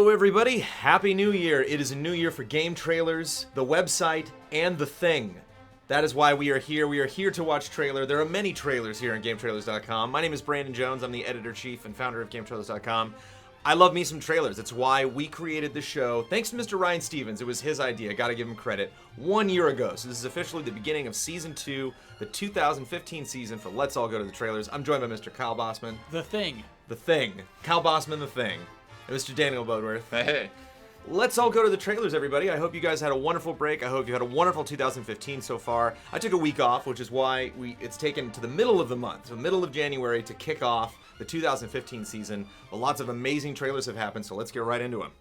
Hello everybody, Happy New Year. It is a new year for GameTrailers, the website, and the thing. That is why we are here. We are here to watch trailer. There are many trailers here on GameTrailers.com. My name is Brandon Jones. I'm the editor-chief and founder of GameTrailers.com. I love me some trailers. It's why we created the show. Thanks to Mr. Ryan Stevens. It was his idea. Gotta give him credit. 1 year ago. So this is officially the beginning of Season 2, the 2015 season for Let's All Go to the Trailers. I'm joined by Mr. Kyle Bossman. The Thing. The Thing. Kyle Bossman, The Thing. And Mr. Daniel Bodworth. Hey. Let's all go to the trailers, everybody. I hope you guys had a wonderful break. I hope you had a wonderful 2015 so far. I took a week off, which is why it's taken to the middle of the month, so middle of January, to kick off the 2015 season. Well, lots of amazing trailers have happened, so let's get right into them.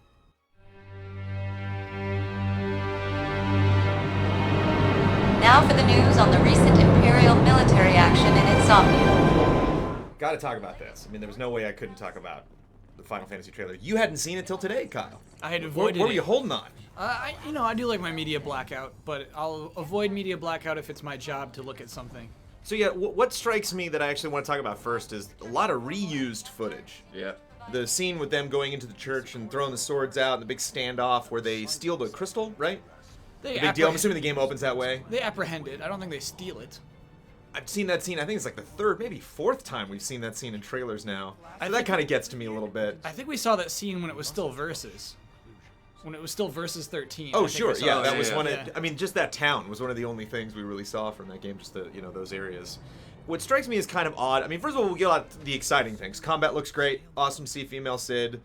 Now for the news on the recent Imperial military action in Insomnia. Gotta talk about this. I mean, there was no way I couldn't talk about the Final Fantasy trailer. You hadn't seen it till today, Kyle. I had avoided What were you holding on? I do like my media blackout, but I'll avoid media blackout if it's my job to look at something. So yeah, what strikes me that I actually want to talk about first is a lot of reused footage. Yeah. The scene with them going into the church and throwing the swords out, and the big standoff where they steal the crystal, right? They The big deal. I'm assuming the game opens that way. They apprehend it. I don't think they steal it. I've seen that scene. I think it's like the third, maybe fourth time we've seen that scene in trailers now. So that kind of gets to me a little bit. I think we saw that scene when it was still Versus. When it was still Versus 13. Oh, I think sure. we saw Yeah, that. that was Yeah. one. Yeah. I mean, just that town was one of the only things we really saw from that game. Just those areas. What strikes me as kind of odd. I mean, first of all, we'll get out the exciting things. Combat looks great. Awesome to see female Sid.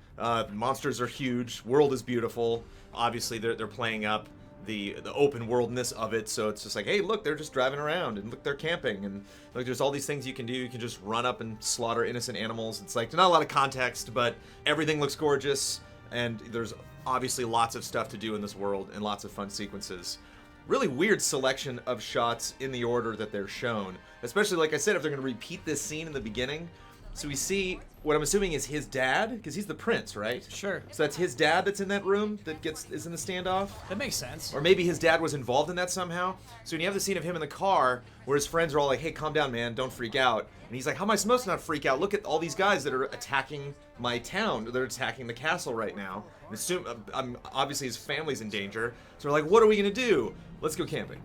Monsters are huge. World is beautiful. Obviously, they're playing up the open worldness of it, so it's just like, hey, look, they're just driving around, and look, they're camping, and look, there's all these things you can do. You can just run up and slaughter innocent animals. It's like, not a lot of context, but everything looks gorgeous, and there's obviously lots of stuff to do in this world, and lots of fun sequences. Really weird selection of shots in the order that they're shown, especially, like I said, if they're going to repeat this scene in the beginning. So we see what I'm assuming is his dad, because he's the prince, right? Sure. So that's his dad that's in that room that is in the standoff? That makes sense. Or maybe his dad was involved in that somehow. So when you have the scene of him in the car where his friends are all like, hey, calm down, man, don't freak out. And he's like, how am I supposed to not freak out? Look at all these guys that are attacking my town. They're attacking the castle right now. And obviously his family's in danger. So we're like, what are we going to do? Let's go camping.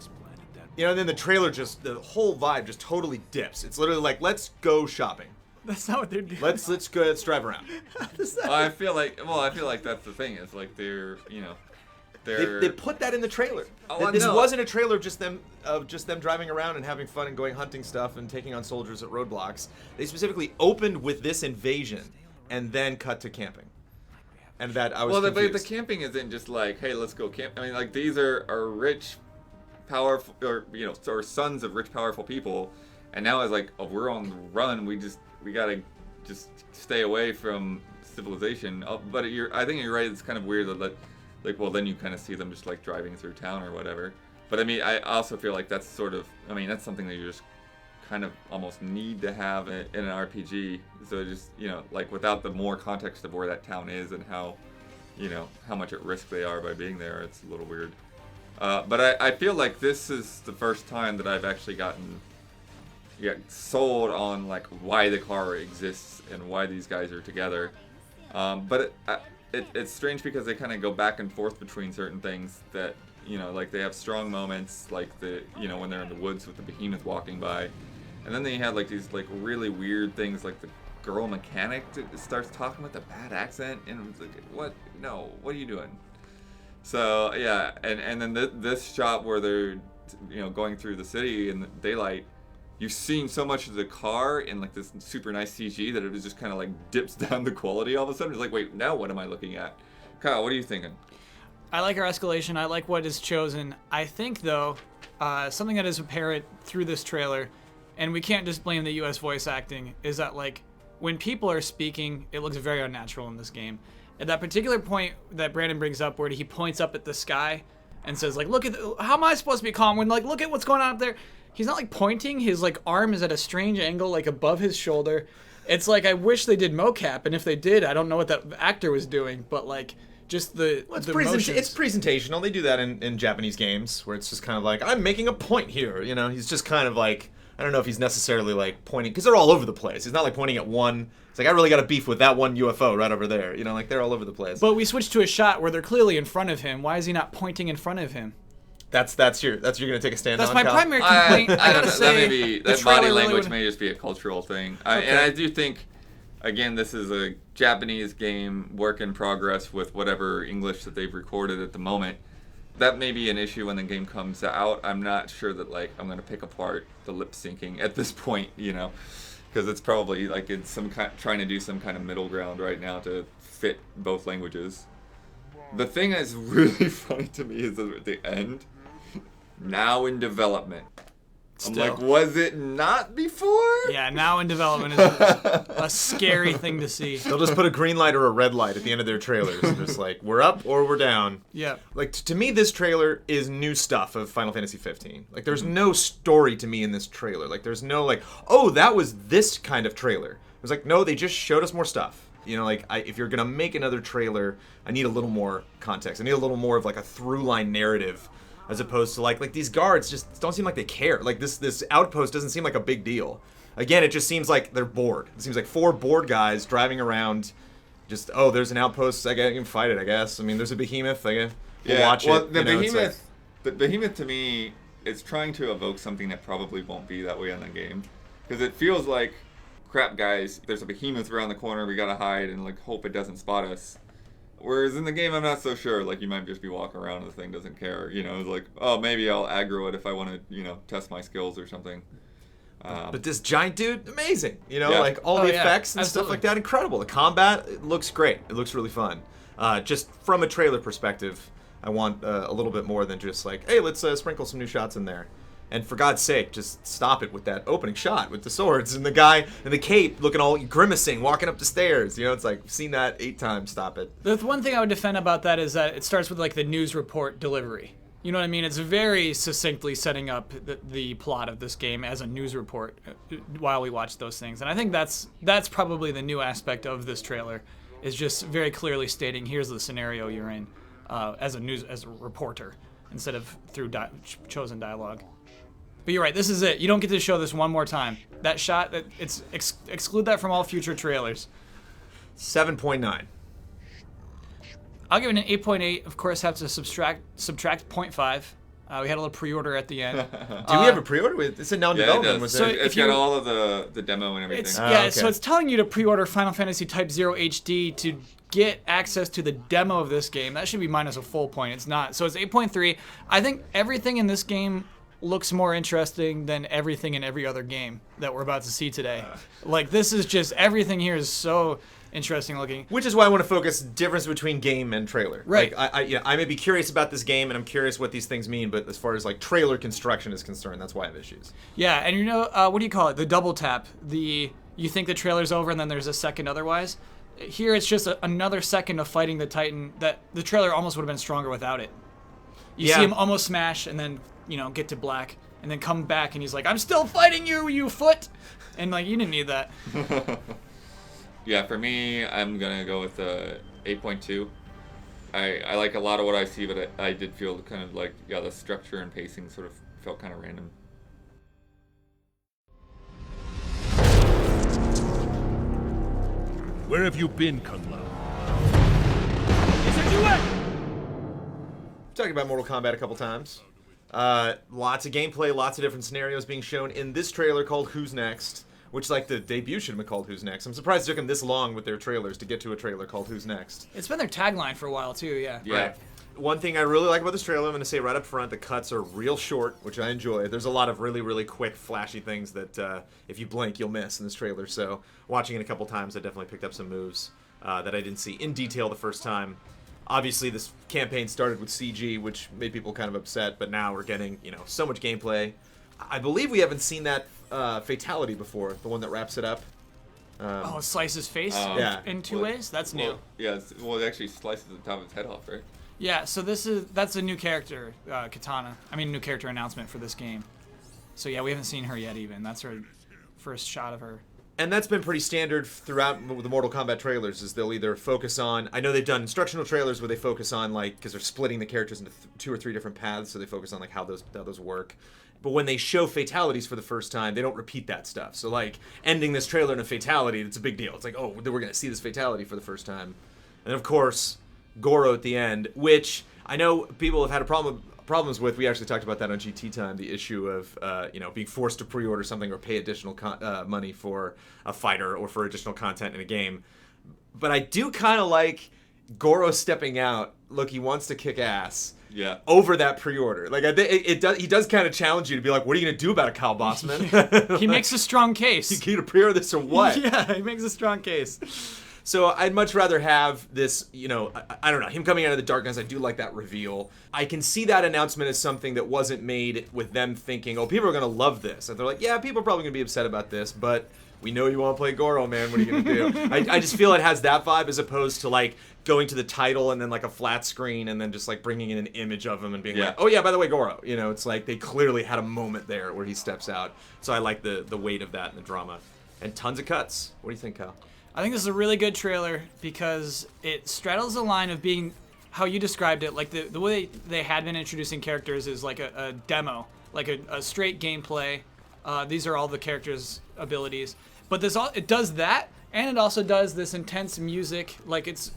And then the trailer the whole vibe just totally dips. It's literally like, let's go shopping. That's not what they're doing. Let's go. Let's drive around. I feel like that's the thing. It's like they're. They put that in the trailer. Oh, This no. wasn't a trailer of just them driving around and having fun and going hunting stuff and taking on soldiers at roadblocks. They specifically opened with this invasion and then cut to camping. And that I was confused. the camping isn't just like, hey, let's go camp. I mean, like, these are rich, powerful, or sons of rich, powerful people. And now it's like, oh, we're on the run. We gotta just stay away from civilization. But I think you're right. It's kind of weird that, then you kind of see them just like driving through town or whatever. But I mean, I also feel like that's that's something that you just kind of almost need to have in an RPG. So just without the more context of where that town is and how much at risk they are by being there, it's a little weird. But I feel like this is the first time that I've actually gotten sold on like why the car exists and why these guys are together. But it's strange because they kind of go back and forth between certain things that like they have strong moments, like when they're in the woods with the behemoth walking by, and then they have like these like really weird things, like the girl mechanic starts talking with a bad accent, and it's like, what are you doing? So yeah, and then this shot where they're going through the city in the daylight. You've seen so much of the car in like this super nice CG that it just kind of like dips down the quality all of a sudden. It's like, wait, now what am I looking at? Kyle, what are you thinking? I like our escalation. I like what is chosen. I think, though, something that is apparent through this trailer, and we can't just blame the U.S. voice acting, is that like when people are speaking, it looks very unnatural in this game. At that particular point that Brandon brings up where he points up at the sky and says, like, look at how am I supposed to be calm when, like, look at what's going on up there? He's not like pointing. His like arm is at a strange angle, like above his shoulder. It's like I wish they did mocap, and if they did, I don't know what that actor was doing, but like just the It's motions. presentational. They do that in Japanese games where it's just kind of like, I'm making a point here. He's just kind of like, I don't know if he's necessarily like pointing, because they're all over the place. He's not like pointing at one. It's like, I really got a beef with that one UFO right over there. You know, like they're all over the place. But we switched to a shot where they're clearly in front of him. Why is he not pointing in front of him? That's you're gonna take a stand That's on. my Kyle? primary complaint. I gotta that say, may be, the that body trailer really language would- may just be a cultural thing. Okay. And I do think, again, this is a Japanese game, work in progress with whatever English that they've recorded at the moment. That may be an issue when the game comes out. I'm not sure that like I'm gonna pick apart the lip syncing at this point, you know, because it's probably like it's some kind trying to do some kind of middle ground right now to fit both languages. The thing that's really funny to me is at the end, now in development. I'm Still. like, was it not before? Yeah, now in development is a scary thing to see. They'll just put a green light or a red light at the end of their trailers. And just like, we're up or we're down. Yeah. Like, to me, this trailer is new stuff of Final Fantasy 15. Like, there's no story to me in this trailer. Like, there's no, like, oh, that was this kind of trailer. It was like, no, they just showed us more stuff. You know, like, if you're going to make another trailer, I need a little more context. I need a little more of, like, a through-line narrative, as opposed to, like these guards just don't seem like they care. Like, this outpost doesn't seem like a big deal. Again, it just seems like they're bored. It seems like 4 bored guys driving around, just, oh, there's an outpost, I can fight it, I guess. I mean, there's a behemoth, we'll watch well, it. the you know, it's behemoth, the behemoth to me is trying to evoke something that probably won't be that way in the game, because it feels like, crap, guys, there's a behemoth around the corner, we gotta hide and like hope it doesn't spot us. Whereas in the game, I'm not so sure. Like, you might just be walking around and the thing doesn't care. You know, it's like, oh, maybe I'll aggro it if I want to, you know, test my skills or something. But this giant dude, amazing. You know, Yeah. like all Oh, the yeah, effects and absolutely. stuff like that, incredible. The combat, it looks great. It looks really fun. Just from a trailer perspective, I want a little bit more than just like, hey, let's sprinkle some new shots in there. And for God's sake, just stop it with that opening shot with the swords and the guy in the cape looking all grimacing, walking up the stairs. You know, it's like, I've seen that 8 times. Stop it. The one thing I would defend about that is that it starts with like the news report delivery. You know what I mean? It's very succinctly setting up the plot of this game as a news report while we watch those things. And I think that's probably the new aspect of this trailer, is just very clearly stating, here's the scenario you're in as a reporter, instead of through chosen dialogue. But you're right, this is it. You don't get to show this one more time. That shot, exclude that from all future trailers. 7.9. I'll give it an 8.8. Of course, have to subtract 0.5. We had a little pre-order at the end. Do we have a pre-order? It's in now in Yeah, it development. does. Was So it? It's if you- got all of the demo and everything. It's, Oh, yeah, okay. so it's telling you to pre-order Final Fantasy Type 0 HD to get access to the demo of this game. That should be minus a full point. It's not. So it's 8.3. I think everything in this game looks more interesting than everything in every other game that we're about to see today. Like, this is just, everything here is so interesting looking. Which is why I want to focus difference between game and trailer. Right. Like, I may be curious about this game, and I'm curious what these things mean, but as far as like trailer construction is concerned, that's why I have issues. Yeah, and you know, what do you call it? The double tap. You think the trailer's over and then there's a second otherwise. Here it's just another second of fighting the Titan that the trailer almost would have been stronger without it. You Yeah. see him almost smash and then, you know, get to black and then come back and he's like, I'm still fighting you, you foot! And like, you didn't need that. Yeah, for me, I'm gonna go with 8.2. I like a lot of what I see, but I did feel kind of like, yeah, the structure and pacing sort of felt kind of random. Where have you been, Kung Lao? Talked about Mortal Kombat a couple times. Lots of gameplay, lots of different scenarios being shown in this trailer called Who's Next, which, like, the debut should have been called Who's Next. I'm surprised it took them this long with their trailers to get to a trailer called Who's Next. It's been their tagline for a while too, yeah. Yeah. Right. One thing I really like about this trailer, I'm going to say right up front, the cuts are real short, which I enjoy. There's a lot of really, really quick, flashy things that if you blink, you'll miss in this trailer. So watching it a couple times, I definitely picked up some moves that I didn't see in detail the first time. Obviously, this campaign started with CG, which made people kind of upset, but now we're getting, you know, so much gameplay. I believe we haven't seen that fatality before, the one that wraps it up. Oh, it slices face Yeah. in two ways? That's new. Well, yeah, well, it actually slices the top of his head off, right? Yeah, so that's a new character, Katana. I mean, new character announcement for this game. So yeah, we haven't seen her yet even. That's her first shot of her. And that's been pretty standard throughout the Mortal Kombat trailers, is they'll either focus on... I know they've done instructional trailers where they focus on, like, because they're splitting the characters into 2 or 3 different paths, so they focus on, like, how those work. But when they show fatalities for the first time, they don't repeat that stuff. So, like, ending this trailer in a fatality, it's a big deal. It's like, oh, we're going to see this fatality for the first time. And, of course, Goro at the end, which I know people have had problems with. We actually talked about that on GT Time, the issue of being forced to pre-order something or pay additional money for a fighter or for additional content in a game. But I do kind of like Goro stepping out. Look, he wants to kick ass. Yeah. Over that pre-order, like he does kind of challenge you to be like, what are you gonna do about it, Kyle Bossman? He makes a strong case. You gonna pre-order this or what? Yeah, he makes a strong case. So I'd much rather have this, I don't know, him coming out of the darkness. I do like that reveal. I can see that announcement as something that wasn't made with them thinking, oh, people are going to love this. And they're like, yeah, people are probably going to be upset about this, but we know you want to play Goro, man. What are you going to do? I just feel it has that vibe as opposed to, like, going to the title and then, like, a flat screen and then just, like, bringing in an image of him and being like, oh, yeah, by the way, Goro. It's like they clearly had a moment there where he steps out. So I like the weight of that and the drama. And tons of cuts. What do you think, Kyle? I think this is a really good trailer because it straddles the line of being how you described it. Like the way they had been introducing characters is like a demo, like a straight gameplay. These are all the characters' abilities. But it does that, and it also does this intense music. Like it's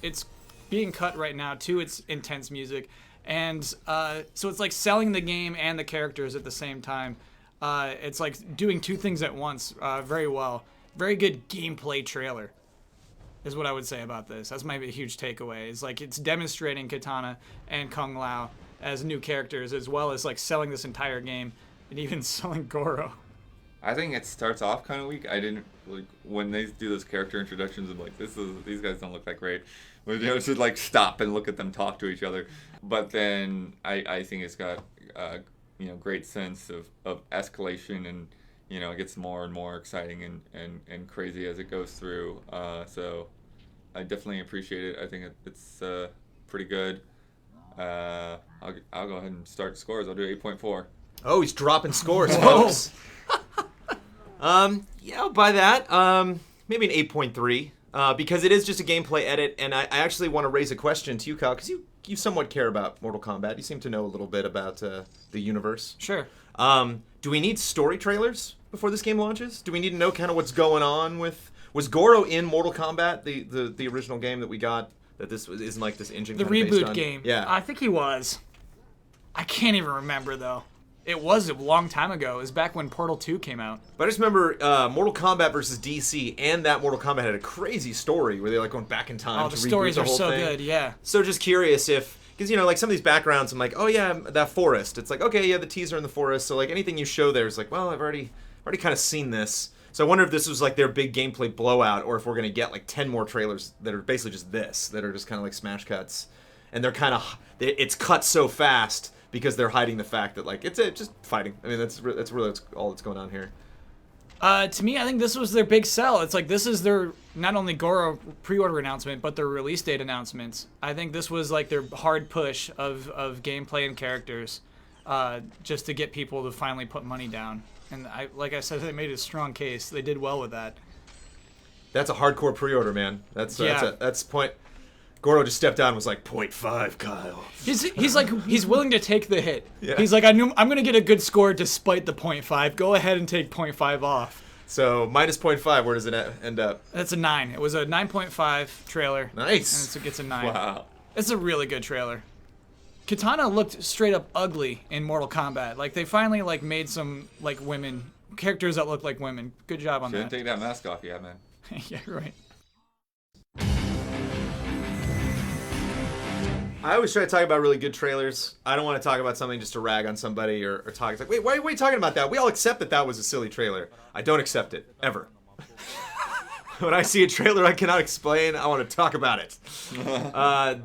being cut right now to its intense music. And so it's like selling the game and the characters at the same time. It's like doing 2 things at once very well. Very good gameplay trailer is what I would say about this. That's maybe a huge takeaway. It's like it's demonstrating Kitana and Kung Lao as new characters, as well as like selling this entire game and even selling Goro. I think it starts off kind of weak. I didn't like when they do those character introductions. I'm like, these guys don't look that great. But should like stop and look at them talk to each other. But then I think it's got great sense of escalation, and it gets more and more exciting and crazy as it goes through. So I definitely appreciate it. I think it's pretty good. I'll go ahead and start scores. I'll do 8.4. Oh, he's dropping scores, folks. Yeah, I'll buy that. Maybe an 8.3. Because it is just a gameplay edit, and I actually want to raise a question to you, Kyle, because you somewhat care about Mortal Kombat. You seem to know a little bit about the universe. Sure. Do we need story trailers before this game launches? Do we need to know kind of what's going on with... Was Goro in Mortal Kombat, the original game that we got, that this isn't like this engine The kind of based reboot on? game. Yeah. I think he was. I can't even remember, though. It was a long time ago. It was back when Portal 2 came out. But I just remember Mortal Kombat versus DC, and that Mortal Kombat had a crazy story where they like going back in time to the reboot stories the are whole so thing. good, yeah. So just curious if... Because, like some of these backgrounds, I'm like, oh yeah, that forest. It's like, okay, yeah, the teaser in the forest. So like anything you show there is like, well, I've already kind of seen this. So I wonder if this was like their big gameplay blowout, or if we're going to get like 10 more trailers that are basically just this, that are just kind of like smash cuts. And they're kind of... It's cut so fast because they're hiding the fact that like, it's just fighting. I mean, that's really all that's going on here. To me, I think this was their big sell. It's like this is their not only Goro pre-order announcement, but their release date announcements. I think this was like their hard push of gameplay and characters, just to get people to finally put money down. And like I said, they made a strong case. They did well with that. That's a hardcore pre-order, man. That's point. Goro just stepped down and was like 0.5, Kyle. He's willing to take the hit. Yeah. He's like, I'm going to get a good score despite the 0.5. Go ahead and take 0.5 off. So minus 0.5, where does it end up? That's a 9. It was a 9.5 trailer. Nice. And it gets a 9. Wow. It's a really good trailer. Kitana looked straight up ugly in Mortal Kombat. Like they finally like made some like women characters that look like women. Good job on Shouldn't that. take that mask off yet, man. Yeah, right. I always try to talk about really good trailers. I don't want to talk about something just to rag on somebody or talk. It's like, wait, why are you talking about that? We all accept that was a silly trailer. I don't accept it, ever. When I see a trailer I cannot explain, I want to talk about it.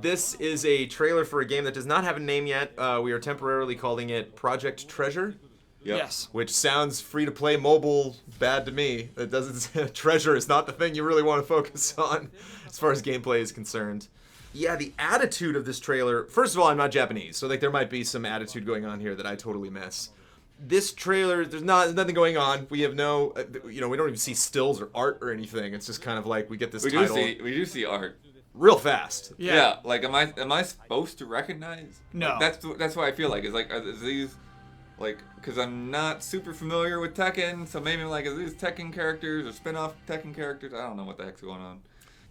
This is a trailer for a game that does not have a name yet. We are temporarily calling it Project Treasure. Yep. Yes. Which sounds free-to-play mobile bad to me. It doesn't. Treasure is not the thing you really want to focus on as far as gameplay is concerned. Yeah, the attitude of this trailer... First of all, I'm not Japanese, so like there might be some attitude going on here that I totally miss. this trailer, there's nothing going on. We have no, we don't even see stills or art or anything. It's just kind of like we get this title we do see art real fast. Yeah. Like, am I supposed to recognize? No. Like, that's what I feel like. It's like, are these, like, because I'm not super familiar with Tekken, so maybe like, are these Tekken characters or spin-off Tekken characters? I don't know what the heck's going on.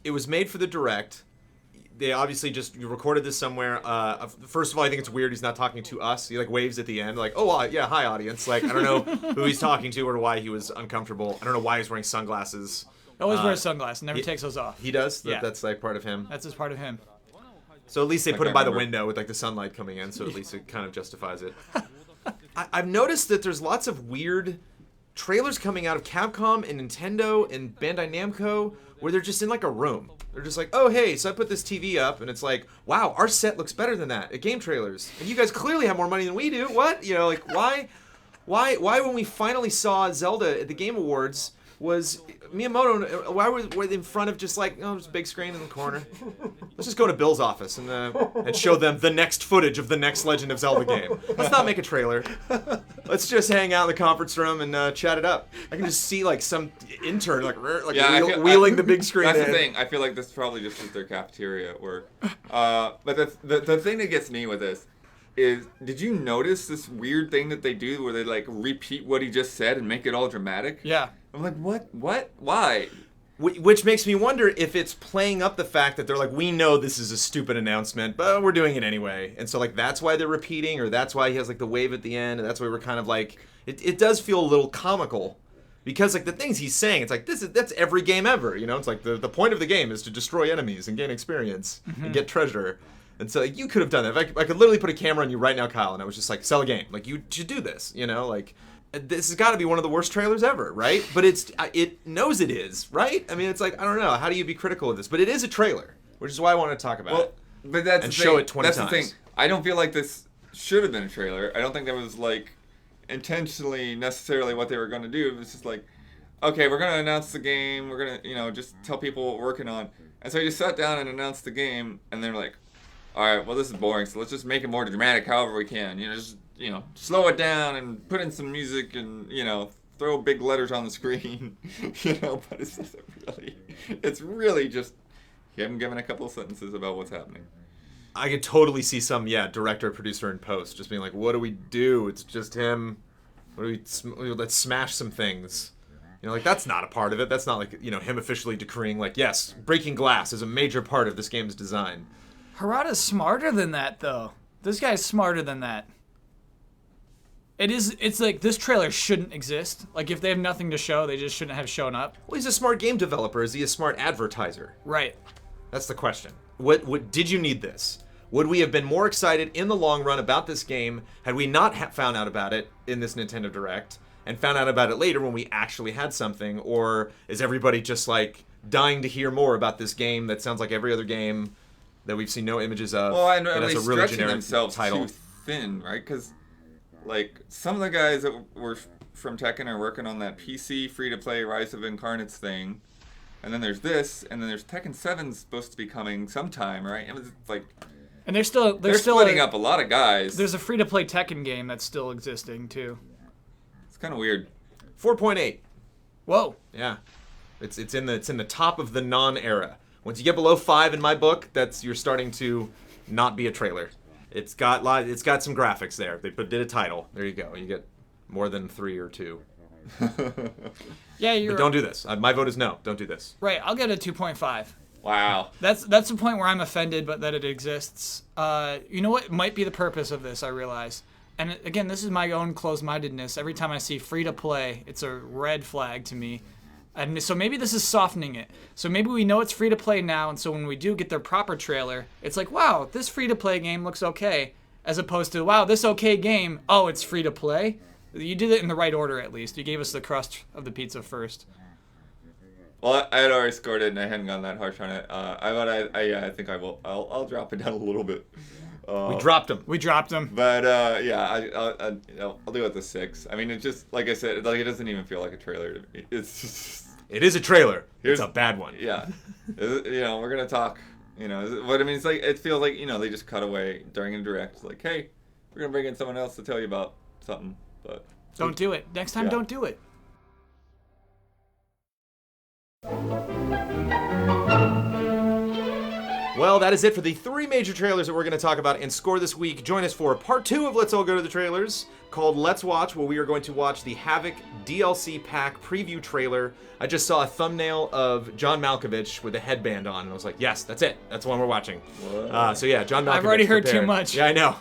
It was made for the Direct. They obviously you recorded this somewhere. First of all, I think it's weird he's not talking to us. He like waves at the end, like, "Oh, yeah, hi audience." Like, I don't know who he's talking to or why he was uncomfortable. I don't know why he's wearing sunglasses. Always wears sunglasses. Never takes those off. He does. Yeah. That's like part of him. That's just part of him. So at least they I put him can't by the remember. window with like the sunlight coming in. So at least it kind of justifies it. I've noticed that there's lots of weird trailers coming out of Capcom and Nintendo and Bandai Namco where they're just in like a room. They're just like, oh, hey, so I put this TV up, and it's like, wow, our set looks better than that at GameTrailers. And you guys clearly have more money than we do. What? Like, why when we finally saw Zelda at the Game Awards was Miyamoto, why were in front of just like, oh, there's a big screen in the corner. Let's just go to Bill's office and show them the next footage of the next Legend of Zelda game. Let's not make a trailer. Let's just hang out in the conference room and chat it up. I can just see like some intern wheeling the big screen That's in. the thing. I feel like this probably just is their cafeteria at work. But the thing that gets me with this is, did you notice this weird thing that they do where they like repeat what he just said and make it all dramatic? Yeah. I'm like, what? Why? Which makes me wonder if it's playing up the fact that they're like, we know this is a stupid announcement, but we're doing it anyway. And so like that's why they're repeating, or that's why he has like the wave at the end, and that's why we're kind of like, it does feel a little comical. Because like the things he's saying, it's like that's every game ever, It's like the point of the game is to destroy enemies and gain experience and get treasure. And so like, you could have done that. If I could literally put a camera on you right now, Kyle, and I was just like, sell a game. Like, you should do this, like. This has got to be one of the worst trailers ever, right? But it knows it is, right? I mean, it's like, I don't know. How do you be critical of this? But it is a trailer, which is why I want to talk about it. But that's and the show thing. it 20 that's times. The thing. I don't feel like this should have been a trailer. I don't think that was like intentionally necessarily what they were going to do. It was just like, okay, we're going to announce the game. We're going to, just tell people what we're working on. And so he just sat down and announced the game, and they're like, all right, well, this is boring, so let's just make it more dramatic however we can. Just slow it down and put in some music and, throw big letters on the screen, but it's really just him giving a couple of sentences about what's happening. I could totally see some, director, producer, and post just being like, what do we do? It's just him. Let's smash some things. Like, that's not a part of it. That's not like, him officially decreeing, like, yes, breaking glass is a major part of this game's design. Harada's smarter than that, though. This guy's smarter than that. It's like, this trailer shouldn't exist. Like, if they have nothing to show, they just shouldn't have shown up. Well, he's a smart game developer. Is he a smart advertiser? Right. That's the question. What did you need this? Would we have been more excited in the long run about this game had we not found out about it in this Nintendo Direct and found out about it later when we actually had something? Or is everybody just like dying to hear more about this game that sounds like every other game that we've seen no images of? Well, and it are has they a really stretching generic themselves title. too thin, right? Because like some of the guys that were from Tekken are working on that PC free-to-play Rise of Incarnates thing. And then there's this, and then there's Tekken 7's supposed to be coming sometime, right? It was like, and they're still splitting up a lot of guys. There's a free-to-play Tekken game that's still existing too. It's kind of weird. 4.8. Whoa. Yeah, it's in the top of the non-era. Once you get below 5 in my book, you're starting to not be a trailer. It's got some graphics there. They did a title. There you go. You get more than 3 or 2. Yeah, you're But don't do this. My vote is no. Don't do this. right. I'll get a 2.5. Wow. That's the point where I'm offended, but that it exists. You know what might be the purpose of this? I realize, and again, this is my own closed-mindedness. Every time I see free to play, it's a red flag to me. And so maybe this is softening it. So maybe we know it's free to play now, and so when we do get their proper trailer, it's like, wow, this free to play game looks okay, as opposed to, wow, this okay game, oh, it's free to play. You did it in the right order, at least. You gave us the crust of the pizza first. Well, I had already scored it, and I hadn't gone that harsh on it. I think I will. I'll drop it down a little bit. We dropped him. We dropped him. But I'll do it the 6. I mean, it's just like I said. Like, it doesn't even feel like a trailer to me. It's just. It is a trailer. It's a bad one. Yeah. We're gonna talk. But I mean, it's like it feels like they just cut away during a direct. Like, hey, we're gonna bring in someone else to tell you about something. But Don't do it. Next time, Yeah. don't do it. Well, that is it for the 3 major trailers that we're going to talk about and score this week. Join us for part 2 of Let's All Go to the Trailers, called Let's Watch, where we are going to watch the Havoc DLC pack preview trailer. I just saw a thumbnail of John Malkovich with a headband on, and I was like, yes, that's it. That's the one we're watching. So yeah, John Malkovich. I've already heard too prepared. much. Yeah, I know.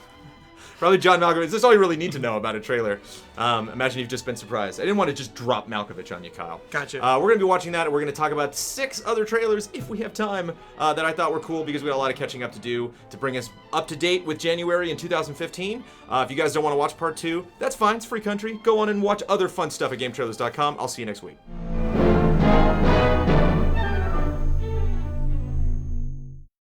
Probably John Malkovich. That's all you really need to know about a trailer. Imagine you've just been surprised. I didn't want to just drop Malkovich on you, Kyle. Gotcha. We're going to be watching that, and we're going to talk about 6 other trailers, if we have time, that I thought were cool because we got a lot of catching up to do to bring us up to date with January in 2015. If you guys don't want to watch part 2, that's fine. It's free country. Go on and watch other fun stuff at GameTrailers.com. I'll see you next week.